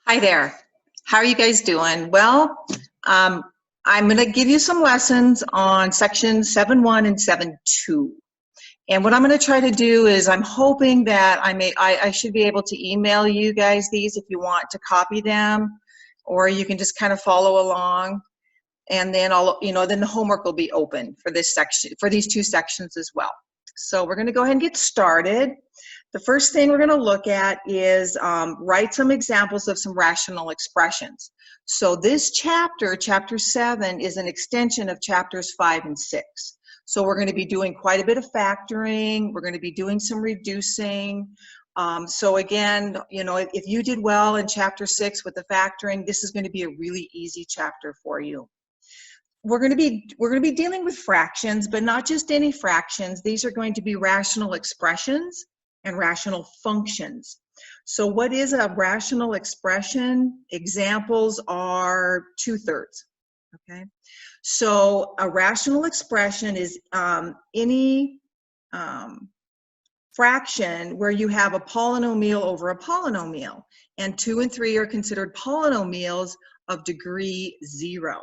Hi there. How are you guys doing? Well, I'm going to give you some lessons on section 7.1 and 7.2. And what I'm going to try to do is I'm hoping that I should be able to email you guys these if you want to copy them, or you can just kind of follow along. And then then the homework will be open for this section, for these two sections as well. So we're going to go ahead and get started. The first thing we're going to look at is write some examples of some rational expressions. So this chapter, chapter 7, is an extension of chapters 5 and 6. So we're going to be doing quite a bit of factoring. We're going to be doing some reducing. So again, if you did well in chapter 6 with the factoring, this is going to be a really easy chapter for you. We're going to be dealing with fractions, but not just any fractions. These are going to be rational expressions and rational functions. So what is a rational expression? Examples are 2/3. Okay, so a rational expression is any fraction where you have a polynomial over a polynomial, and 2 and 3 are considered polynomials of degree 0.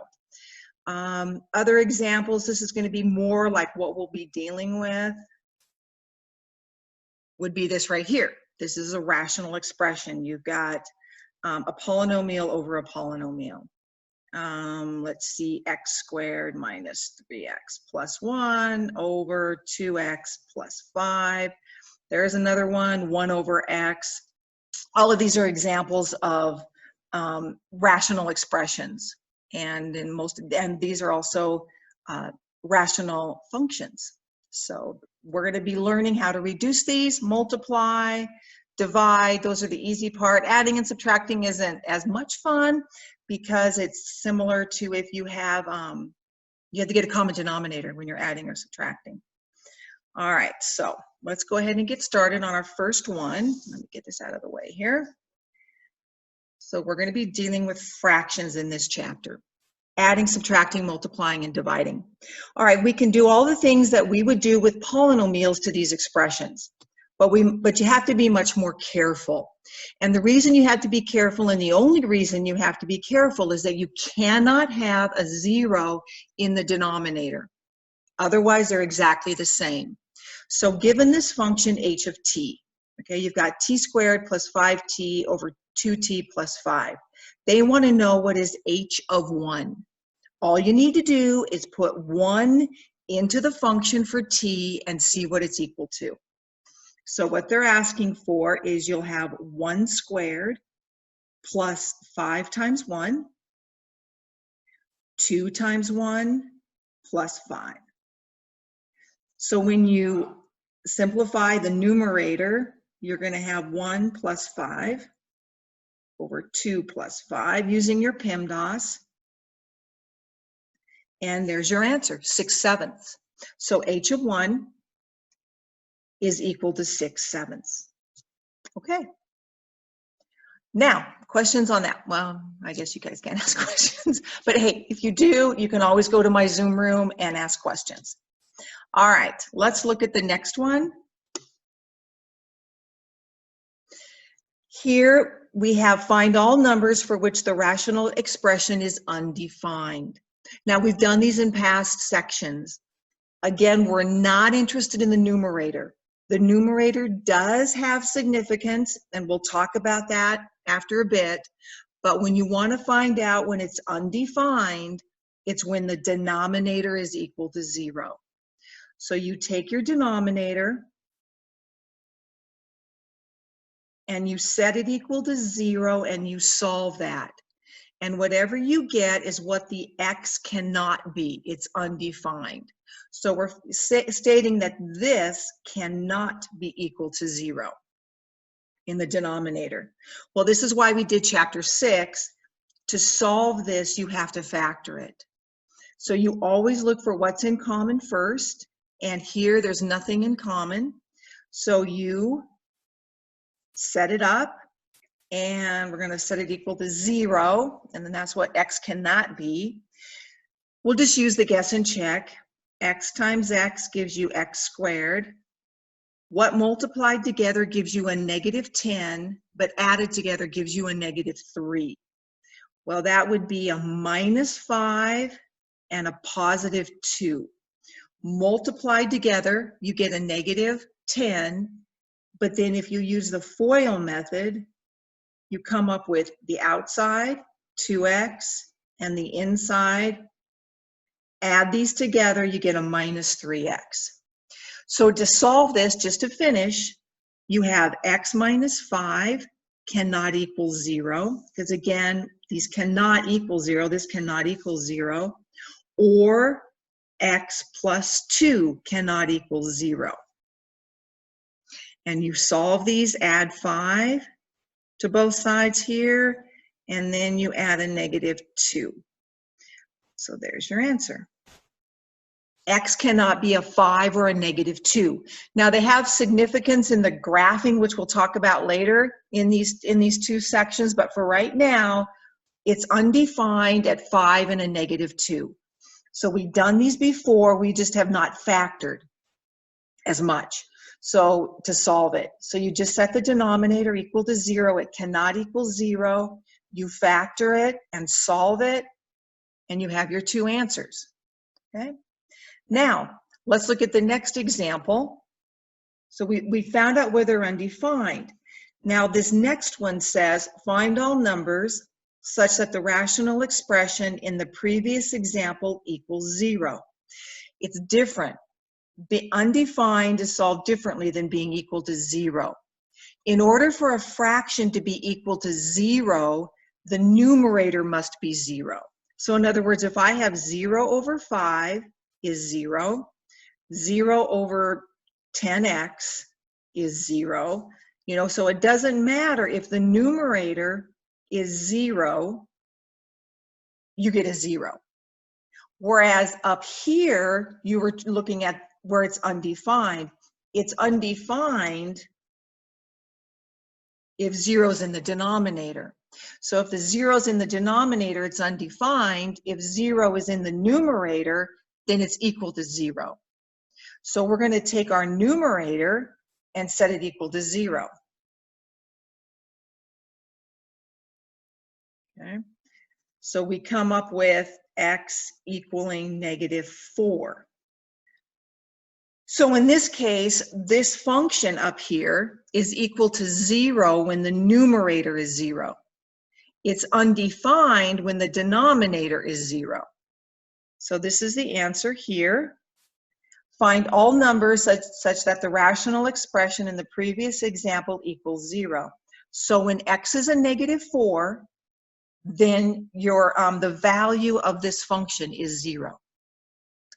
Other examples, this is going to be more like what we'll be dealing with, would be this right here. This is a rational expression. You've got a polynomial over a polynomial. Let's see, x squared minus 3x plus 1 over 2x plus 5. There's another one, 1 over x. All of these are examples of rational expressions. And these are also rational functions. So we're going to be learning how to reduce these, multiply, divide. Those are the easy part. Adding and subtracting isn't as much fun because it's similar to if you have to get a common denominator when you're adding or subtracting. All right, so let's go ahead and get started on our first one. Let me get this out of the way here. So we're going to be dealing with fractions in this chapter. Adding, subtracting, multiplying, and dividing. All right, we can do all the things that we would do with polynomials to these expressions, but you have to be much more careful. And the reason you have to be careful, and the only reason you have to be careful, is that you cannot have a 0 in the denominator. Otherwise, they're exactly the same. So given this function h of t, okay, you've got t squared plus 5t over 2t plus 5. They want to know what is h of 1. All you need to do is put 1 into the function for t and see what it's equal to. So what they're asking for is you'll have 1 squared plus 5 times 1, 2 times 1 plus 5. So when you simplify the numerator, you're going to have 1 plus 5 over 2 plus 5 using your PEMDAS. And there's your answer, 6/7. So h of 1 is equal to 6/7. Okay. Now, questions on that? Well, I guess you guys can't ask questions. But hey, if you do, you can always go to my Zoom room and ask questions. All right, let's look at the next one. Here we have find all numbers for which the rational expression is undefined. Now, we've done these in past sections. Again, we're not interested in the numerator. The numerator does have significance, and we'll talk about that after a bit. But when you want to find out when it's undefined, it's when the denominator is equal to 0. So you take your denominator and you set it equal to 0 and you solve that. And whatever you get is what the x cannot be. It's undefined. So we're stating that this cannot be equal to 0 in the denominator. Well, this is why we did chapter 6. To solve this, you have to factor it. So you always look for what's in common first. And here there's nothing in common. So you set it up. And we're going to set it equal to 0, and then that's what x cannot be. We'll just use the guess and check. X times x gives you x squared. What multiplied together gives you a -10, but added together gives you a -3. Well, that would be a -5 and a +2. Multiplied together, you get a -10, but then if you use the FOIL method, you come up with the outside, 2x, and the inside. Add these together, you get a -3x. So to solve this, just to finish, you have x minus 5 cannot equal 0, because again, these cannot equal 0, this cannot equal 0, or x plus 2 cannot equal 0. And you solve these, add 5 to both sides here, and then you add a -2. So there's your answer. X cannot be a 5 or a -2. Now they have significance in the graphing, which we'll talk about later in these two sections, but for right now, it's undefined at 5 and a -2. So we've done these before, we just have not factored as much. So to solve it, so you just set the denominator equal to 0, it cannot equal 0, you factor it and solve it, and you have your two answers, okay? Now, let's look at the next example. So we found out where they're undefined. Now this next one says, find all numbers such that the rational expression in the previous example equals 0. It's different. The undefined is solved differently than being equal to 0. In order for a fraction to be equal to 0, the numerator must be 0. So in other words, if I have 0 over 5 is 0, 0 over 10x is 0, you know, so it doesn't matter if the numerator is 0, you get a 0. Whereas up here, you were looking at where it's undefined. It's undefined if 0's in the denominator. So if the 0's in the denominator, it's undefined. If 0 is in the numerator, then it's equal to 0. So we're going to take our numerator and set it equal to 0. Okay. So we come up with x equaling -4. So in this case, this function up here is equal to 0 when the numerator is 0. It's undefined when the denominator is 0. So this is the answer here. Find all numbers such that the rational expression in the previous example equals 0. So when x is a -4, then your the value of this function is 0.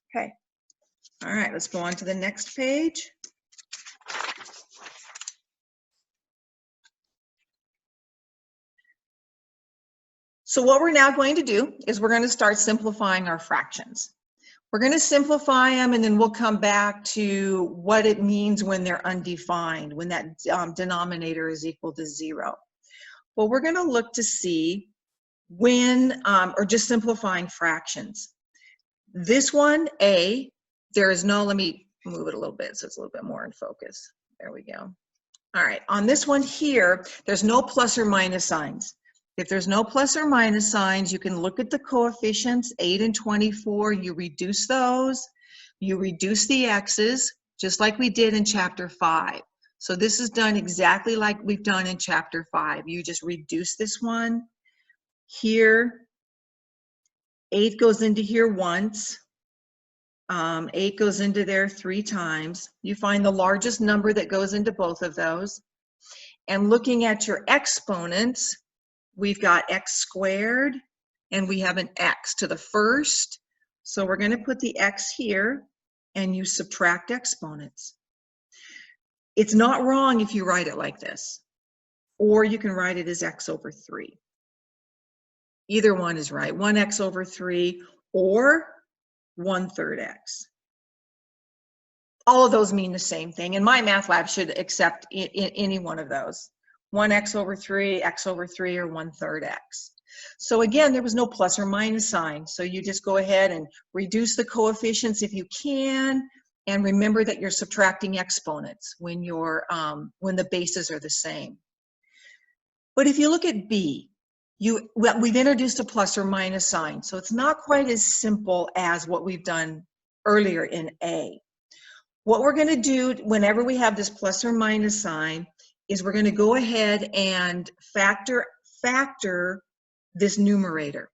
Okay. All right, let's go on to the next page. So what we're now going to do is we're going to start simplifying our fractions. We're going to simplify them, and then we'll come back to what it means when they're undefined, when that denominator is equal to 0. Well, we're going to look to see when, or just simplifying fractions. This one, A, there is no, let me move it a little bit so it's a little bit more in focus. There we go. All right, on this one here, there's no plus or minus signs. If there's no plus or minus signs, you can look at the coefficients, 8 and 24, you reduce those, you reduce the x's, just like we did in chapter 5. So this is done exactly like we've done in chapter 5. You just reduce this one. Here, 8 goes into here once. 8 goes into there 3 times. You find the largest number that goes into both of those. And looking at your exponents, we've got x squared, and we have an x to the first. So we're going to put the x here, and you subtract exponents. It's not wrong if you write it like this, or you can write it as x over 3. Either one is right, 1x over 3 or 1/3 x. All of those mean the same thing, and my math lab should accept any one of those. 1x over 3, x over 3, or 1/3 x. So again, there was no plus or minus sign, so you just go ahead and reduce the coefficients if you can, and remember that you're subtracting exponents when you're when the bases are the same. But if you look at B, we've introduced a plus or minus sign, so it's not quite as simple as what we've done earlier in A. What we're going to do whenever we have this plus or minus sign is we're going to go ahead and factor this numerator.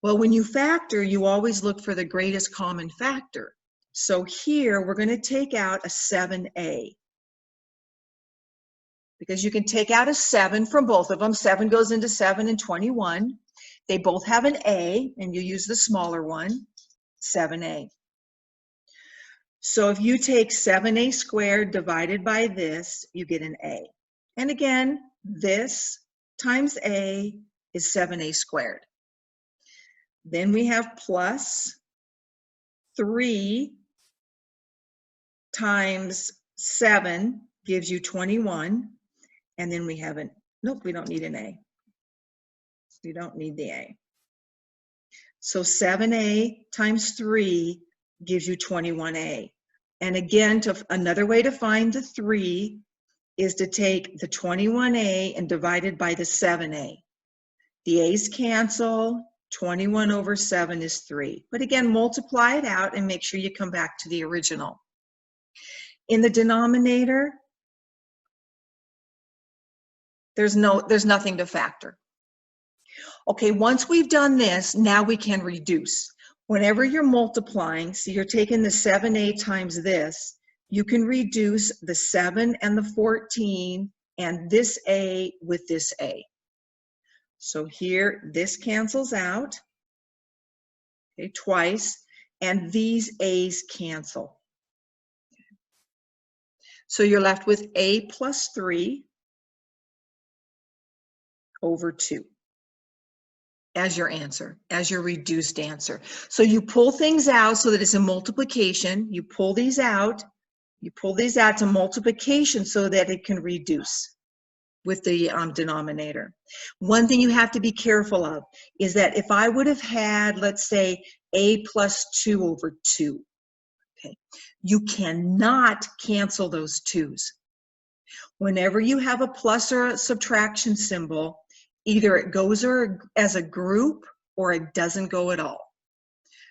Well, when you factor, you always look for the greatest common factor. So here we're going to take out a 7a. Because you can take out a 7 from both of them. 7 goes into 7 and 21. They both have an a, and you use the smaller one, 7a. So if you take 7a squared divided by this, you get an a. And again, this times a is 7a squared. Then we have plus 3 times 7 gives you 21. And then we have an, nope, we don't need an a. We don't need the a. So 7a times 3 gives you 21a. And again, another way to find the 3 is to take the 21a and divide it by the 7a. The a's cancel, 21 over 7 is 3. But again, multiply it out and make sure you come back to the original. In the denominator, there's nothing to factor. Okay, once we've done this, now we can reduce. Whenever you're multiplying, so you're taking the 7a times this, you can reduce the 7 and the 14 and this a with this a. So here, this cancels out, okay, twice, and these a's cancel. So you're left with a plus 3 over 2 as your answer, as your reduced answer. So you pull things out so that it's a multiplication. You pull these out. You pull these out to multiplication so that it can reduce with the denominator. One thing you have to be careful of is that if I would have had, let's say, a plus 2 over 2, okay, you cannot cancel those 2's. Whenever you have a plus or a subtraction symbol, either it goes as a group or it doesn't go at all.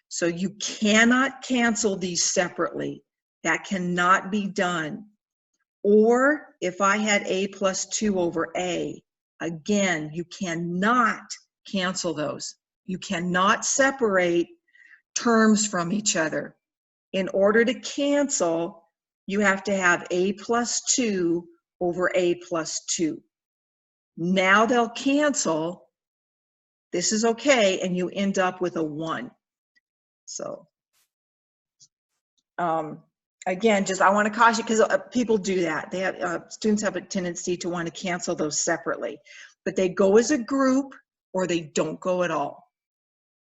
So you cannot cancel these separately. That cannot be done. Or if I had a plus 2 over a, again, you cannot cancel those. You cannot separate terms from each other. In order to cancel, you have to have a plus 2 over a plus 2. Now they'll cancel. This is okay, and you end up with a 1. So, again, just I want to caution because people do that. They have students have a tendency to want to cancel those separately, but they go as a group or they don't go at all.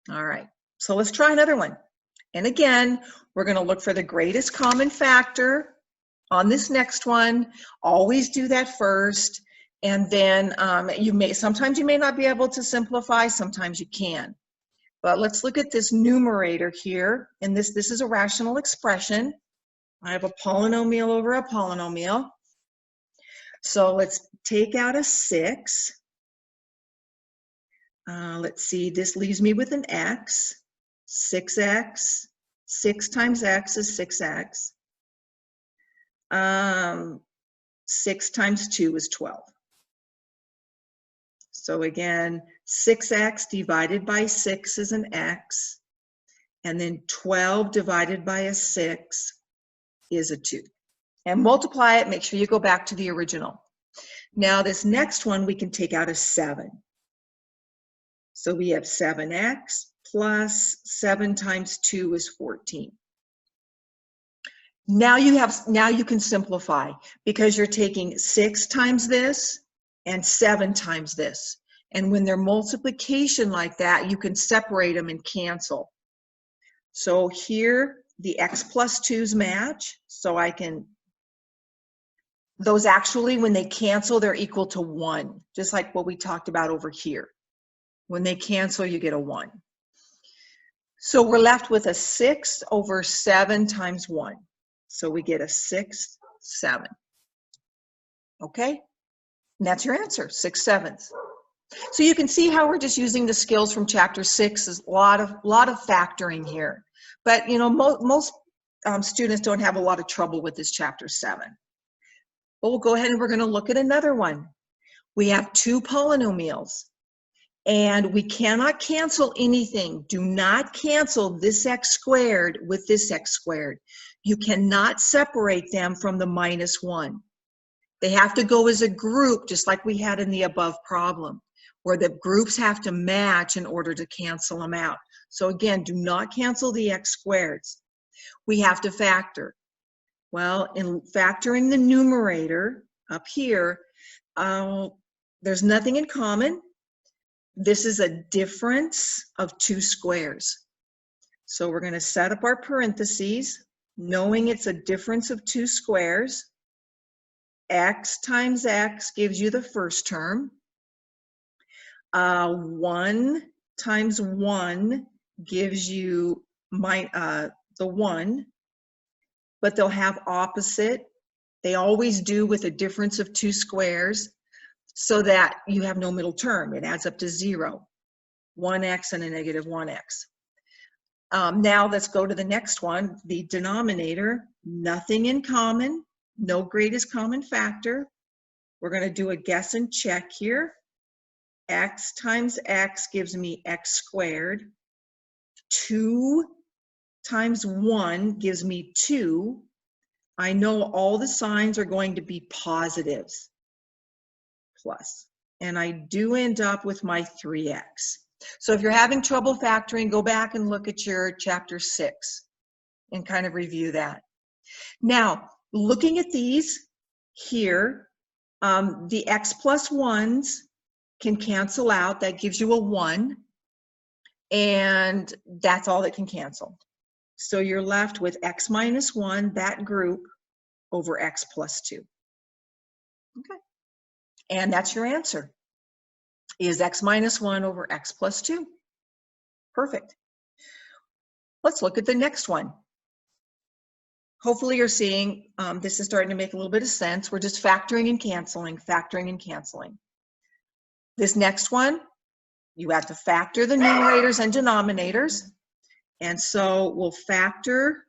All right, so let's try another one. And again, we're going to look for the greatest common factor on this next one. Always do that first. And then sometimes you may not be able to simplify, sometimes you can. But let's look at this numerator here. And this is a rational expression. I have a polynomial over a polynomial. So let's take out a 6. Let's see, this leaves me with an x. 6x. 6 times x is 6x. 6 times 2 is 12. So again, 6x divided by 6 is an x, and then 12 divided by a 6 is a 2. And multiply it, make sure you go back to the original. Now this next one, we can take out a 7. So we have 7x plus 7 times 2 is 14. Now you can simplify because you're taking 6 times this and 7 times this. And when they're multiplication like that, you can separate them and cancel. So here, the x plus 2's match. So those actually, when they cancel, they're equal to 1, just like what we talked about over here. When they cancel, you get a 1. So we're left with a 6 over 7 times 1. So we get a 6, 7. Okay? And that's your answer, 6/7. So you can see how we're just using the skills from chapter 6. There's a lot of factoring here. But you know, most students don't have a lot of trouble with this chapter 7. But we'll go ahead and we're going to look at another one. We have two polynomials. And we cannot cancel anything. Do not cancel this x squared with this x squared. You cannot separate them from the -1. They have to go as a group, just like we had in the above problem, where the groups have to match in order to cancel them out. So again, do not cancel the x squareds. We have to factor. Well, in factoring the numerator up here, there's nothing in common. This is a difference of two squares. So we're going to set up our parentheses, knowing it's a difference of two squares. X times x gives you the first term. 1 times 1 gives you the 1, but they'll have opposite. They always do with a difference of two squares, so that you have no middle term. It adds up to 0, 1x and a -1x. Now let's go to the next one, the denominator, nothing in common, no greatest common factor. We're going to do a guess and check here. X times x gives me x squared. 2 times 1 gives me 2. I know all the signs are going to be positives. Plus, and I do end up with my 3x. So if you're having trouble factoring, go back and look at your chapter 6 and kind of review that. Now, looking at these here, the x plus 1s can cancel out. That gives you a 1, and that's all that can cancel. So you're left with x minus 1, that group, over x plus 2. Okay. And that's your answer, is x minus 1 over x plus 2. Perfect. Let's look at the next one. Hopefully you're seeing this is starting to make a little bit of sense. We're just factoring and canceling, factoring and canceling. This next one, you have to factor the numerators and denominators. And so we'll factor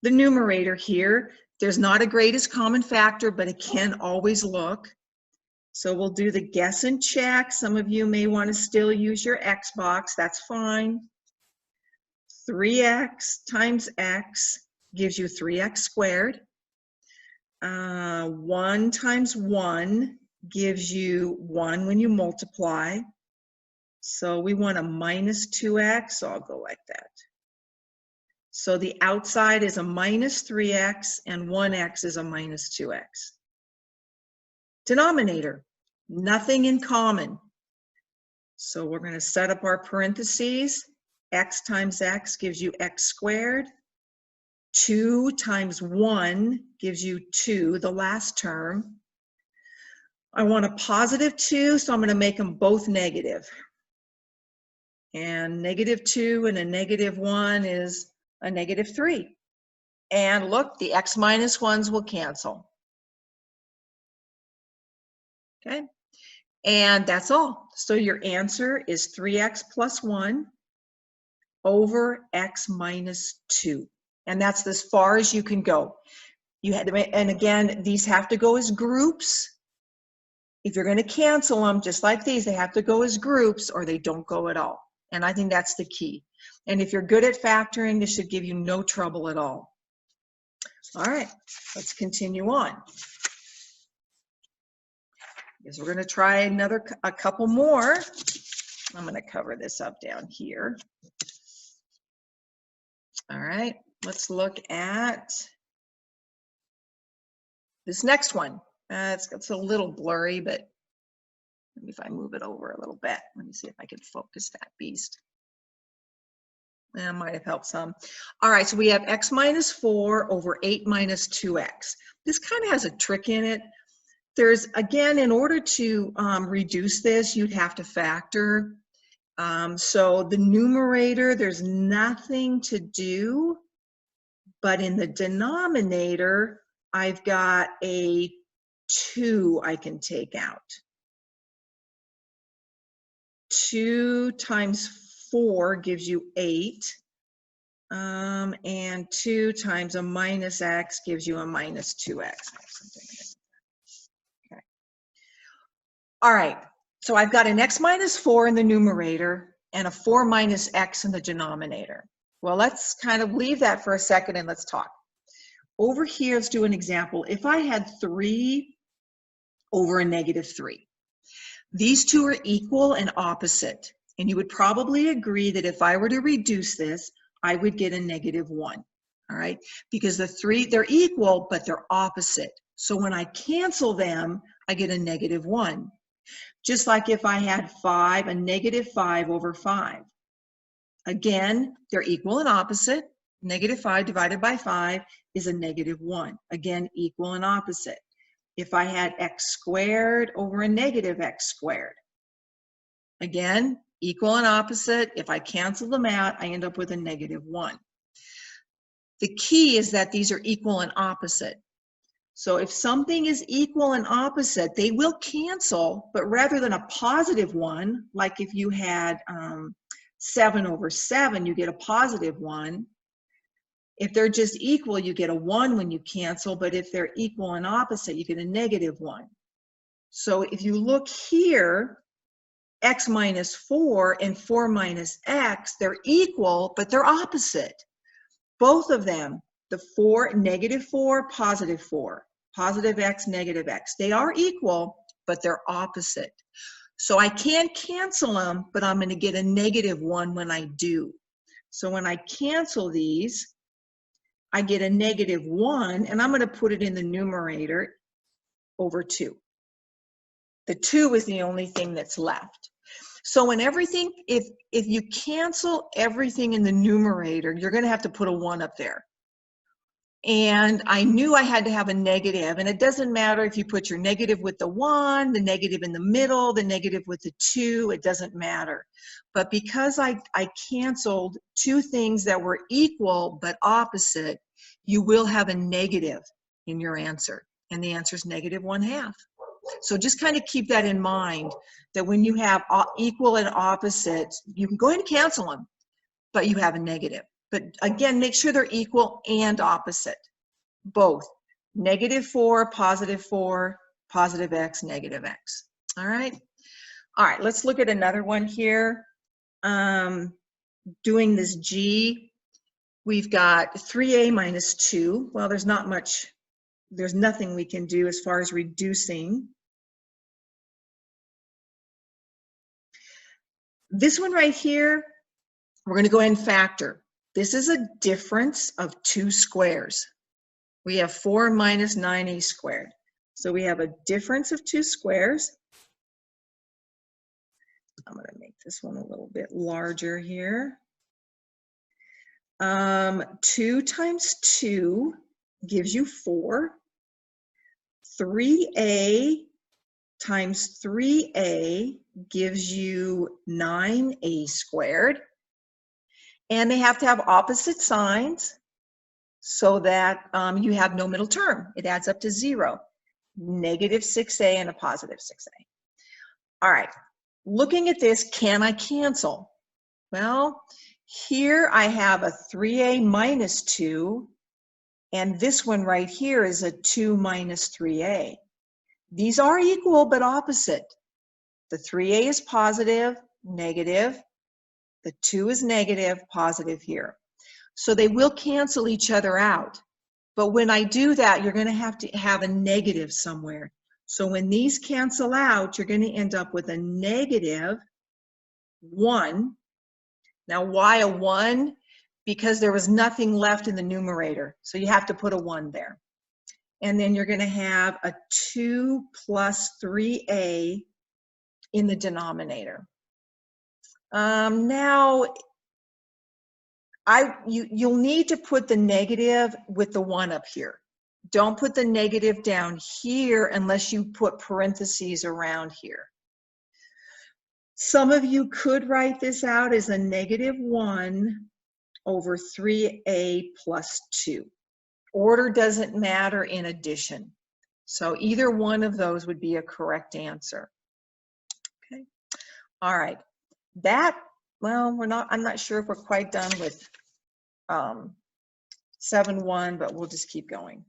the numerator here. There's not a greatest common factor, but it can always look. So we'll do the guess and check. Some of you may want to still use your X box. That's fine. 3x times x gives you 3x squared. 1 times 1 gives you 1 when you multiply. So we want a minus 2x, so I'll go like that. So the outside is a minus 3x and 1x is a minus 2x. Denominator, nothing in common. So we're going to set up our parentheses. X times x gives you x squared. 2 times 1 gives you 2, the last term. I want a positive 2, so I'm going to make them both negative. And -2 and a -1 is a -3. And look, the x minus 1s will cancel. Okay, and that's all. So your answer is 3x plus 1 over x minus 2. And that's as far as you can go. You had to, and again, these have to go as groups. If you're going to cancel them, just like these, they have to go as groups or they don't go at all. And I think that's the key. And if you're good at factoring, this should give you no trouble at all. All right, let's continue on. Because we're going to try a couple more. I'm going to cover this up down here. All right, let's look at this next one. It's a little blurry, but maybe if I move it over a little bit, let me see if I can focus that beast. That might have helped some. All right, so we have x minus 4 over 8 minus 2x. This kind of has a trick in it. There's, again, in order to reduce this, you'd have to factor. So the numerator, there's nothing to do, but in the denominator, I've got a 2 I can take out. 2 times 4 gives you 8. And 2 times a minus x gives you a minus 2x. Okay. All right, so I've got an x minus 4 in the numerator and a 4 minus x in the denominator. Well, let's kind of leave that for a second and let's talk. Over here, let's do an example. If I had 3 over a negative 3, these two are equal and opposite. And you would probably agree that if I were to reduce this, I would get a negative 1, all right? Because the 3, they're equal, but they're opposite. So when I cancel them, I get a negative 1. Just like if I had 5, a negative 5 over 5. Again, they're equal and opposite. Negative 5 divided by 5 is a negative 1. Again, equal and opposite. If I had x squared over a negative x squared. Again, equal and opposite. If I cancel them out, I end up with a negative 1. The key is that these are equal and opposite. So if something is equal and opposite, they will cancel, but rather than a positive 1, like if you had 7 over 7, you get a positive 1. If they're just equal, you get a 1 when you cancel, but if they're equal and opposite, you get a negative 1. So if you look here, x minus 4 and 4 minus x, they're equal, but they're opposite. Both of them, the 4, negative 4, positive 4, positive x, negative x, they are equal, but they're opposite. So I can't cancel them, but I'm going to get a negative 1 when I do. So when I cancel these, I get a negative 1, and I'm going to put it in the numerator over 2. The 2 is the only thing that's left. So when everything, if you cancel everything in the numerator, you're going to have to put a 1 up there. And I knew I had to have a negative, and it doesn't matter if you put your negative with the 1, the negative in the middle, the negative with the 2, it doesn't matter. But because I canceled two things that were equal but opposite, you will have a negative in your answer, and the answer is negative 1/2. So just kind of keep that in mind, that when you have equal and opposite, you can go ahead and cancel them, but you have a negative. But again, make sure they're equal and opposite, both. Negative 4, positive x, negative x. All right? All right, let's look at another one here. Doing this g, we've got 3a minus 2. Well, there's not much, there's nothing we can do as far as reducing. This one right here, we're going to go ahead and factor. This is a difference of 2 squares. We have 4 minus 9a squared. So we have a difference of 2 squares. I'm going to make this one a little bit larger here. 2 times 2 gives you 4. 3a times 3a gives you 9a squared. And they have to have opposite signs so that you have no middle term. It adds up to 0. Negative 6a and a positive 6a. All right, looking at this, can I cancel? Well, here I have a 3a minus 2, and this one right here is a 2 minus 3a. These are equal but opposite. The 3a is positive, negative. The 2 is negative, positive here. So they will cancel each other out. But when I do that, you're going to have a negative somewhere. So when these cancel out, you're going to end up with a negative 1. Now, why a 1? Because there was nothing left in the numerator. So you have to put a 1 there. And then you're going to have a 2 plus 3a in the denominator. Now, you'll need to put the negative with the 1 up here. Don't put the negative down here unless you put parentheses around here. Some of you could write this out as a negative 1 over 3a plus 2. Order doesn't matter in addition. So either one of those would be a correct answer. Okay. All right. That, well, I'm not sure if we're quite done with 7-1, but we'll just keep going.